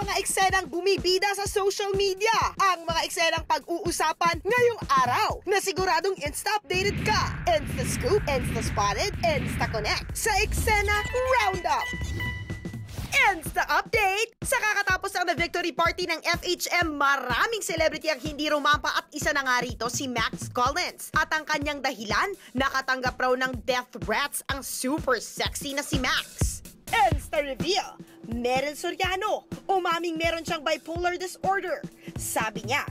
mga eksenang bumibida sa social media. Ang mga eksenang pag-uusapan ngayong araw na siguradong insta-updated ka. Insta-scoop, insta-spotted, insta-connect sa Eksena Roundup. Insta-update! Sa kakatapos ng victory party ng FHM, maraming celebrity ang hindi rumampa at isa na nga rito si Max Collins. At ang kanyang dahilan, nakatanggap raw ng death threats ang super sexy na si Max. Insta-reveal! Meryl Soriano, umaming meron siyang bipolar disorder. Sabi niya,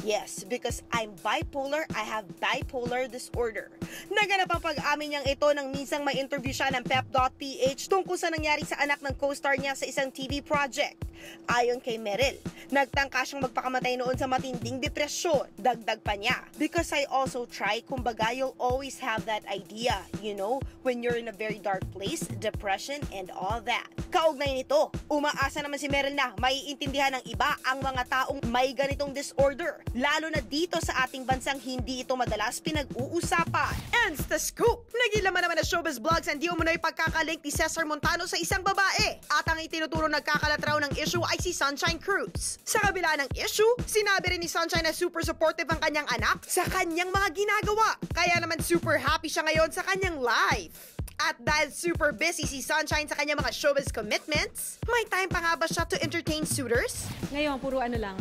yes, because I'm bipolar, I have bipolar disorder. Naganap ang pag-amin niyang ito nang minsang may interview siya ng Pep.ph tungkol sa nangyari sa anak ng co-star niya sa isang TV project. Ayon kay Meryl, nagtangka siyang magpakamatay noon sa matinding depresyon. Dagdag pa niya, because I also try, kumbaga you'll always have that idea, you know, when you're in a very dark place, depression and all that. Kaugnay nito, umaasa naman si Meryl na maiintindihan ng iba ang mga taong may ganitong disorder, lalo na dito sa ating bansang hindi ito madalas pinag-uusapan. Insta-scoop! Nagilaman naman na showbiz blogs ang di umunoy pagkakalink ni Cesar Montano sa isang babae. At ang itinuturo nagkakalat raw ng issue ay si Sunshine Cruz. Sa kabila ng issue, sinabi rin ni Sunshine na super supportive ang kanyang anak sa kanyang mga ginagawa. Kaya naman super happy siya ngayon sa kanyang life. At dahil super busy si Sunshine sa kanyang mga showbiz commitments, may time pa nga ba siya to entertain suitors? Ngayon, puro ano lang,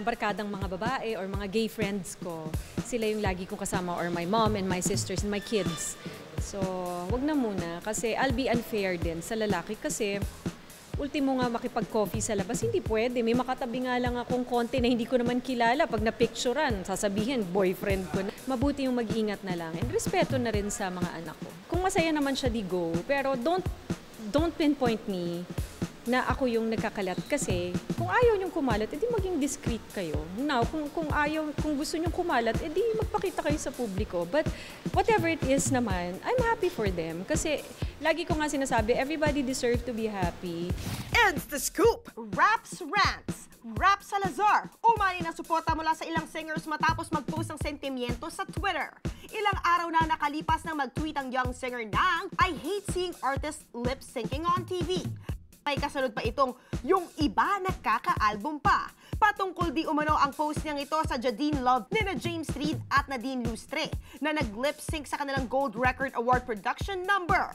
barkadang mga babae or mga gay friends ko. Sila yung lagi kong kasama, or my mom and my sisters and my kids. So, wag na muna kasi I'll be unfair din sa lalaki kasi ultimo nga makipag-coffee sa labas, hindi pwede. May makatabi nga lang akong konti na hindi ko naman kilala. Pag na-picturean, sasabihin, boyfriend ko na. Mabuti yung mag-ingat na lang. And respeto na rin sa mga anak ko. Kung masaya naman siya, di go. Pero don't pinpoint me na ako yung nagkakalat. Kasi kung ayaw niyong kumalat, edi maging discreet kayo. Now, kung gusto niyong kumalat, edi magpakita kayo sa publiko. But whatever it is naman, I'm happy for them. Kasi lagi ko nga sinasabi, everybody deserves to be happy. Insta-scoop! Raps Rants! Rap Salazar, umani ng suporta mula sa ilang singers matapos mag-post ng sentimiento sa Twitter. Ilang araw na nakalipas nang mag-tweet ang young singer ng I hate seeing artists lip-syncing on TV. May kasunod pa itong yung iba nagkaka-album pa. Patungkol di umano ang post niyang ito sa Jadine Love ni na James Reid at Nadine Lustre na nag-lip-sync sa kanilang Gold Record Award production number.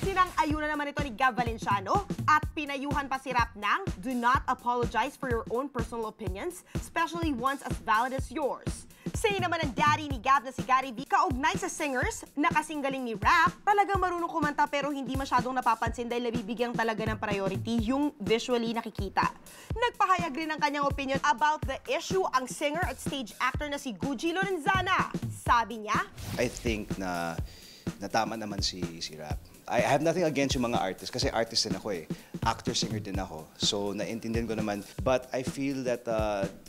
Sinang-ayunan naman ito ni Gab Valenciano at pinayuhan pa si Rap ng do not apologize for your own personal opinions, especially ones as valid as yours. Say naman ang daddy ni Gab na si Gary V, kaugnay sa singers na kasinggaling ni Rap, talagang marunong kumanta pero hindi masyadong napapansin dahil nabibigyan talaga ng priority yung visually nakikita. Nagpahayag rin ng kanyang opinion about the issue ang singer at stage actor na si Gucci Lorenzana. Sabi niya, I think na tama naman si Rap. I have nothing against yung mga artists kasi artist din ako eh. Actor, singer din ako. So, naintindihan ko naman. But I feel that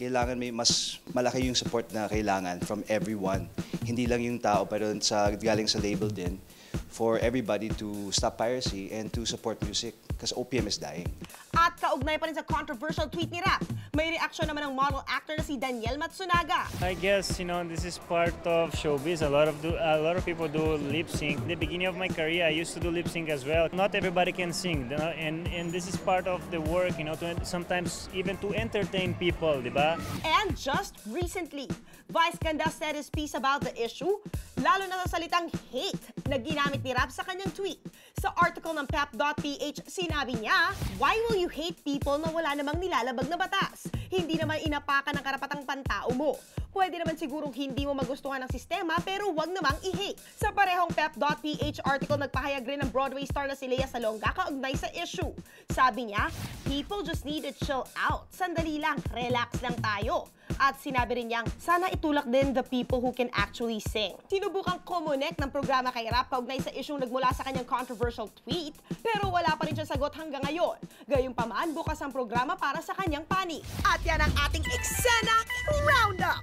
kailangan may mas malaki yung support na kailangan from everyone. Hindi lang yung tao, pero galing sa label din. For everybody to stop piracy and to support music because OPM is dying. At kaugnay pa rin sa controversial tweet ni Rap, may reaksyon naman ng model actor na si Daniel Matsunaga. I guess, you know, this is part of showbiz. A lot of people do lip sync. At the beginning of my career, I used to do lip sync as well. Not everybody can sing, you know, and this is part of the work, you know, to sometimes even to entertain people, di ba? And just recently, Vice Ganda said his piece about the issue, lalo na sa salitang hate na ginamit ni Rap sa kanyang tweet. Sa article ng Pep.ph, sinabi niya, why will you hate people na wala namang nilalabag na batas? Hindi naman inapakan ng karapatang pantao mo. Pwede naman sigurong hindi mo magustuhan ng sistema pero wag namang i-hate. Sa parehong Pep.ph article, nagpahayag rin ng Broadway star na si Lea Salonga kaugnay sa issue. Sabi niya, people just need to chill out. Sandali lang, relax lang tayo. At sinabi rin niyang, sana itulak din the people who can actually sing. Sinubukang kumonek ng programa kay Rap kaugnay sa isyung nagmula sa kanyang controversial tweet, pero wala pa rin siya sagot hanggang ngayon. Gayunpaman, bukas ang programa para sa kanyang panig. At yan ang ating Eksena Roundup!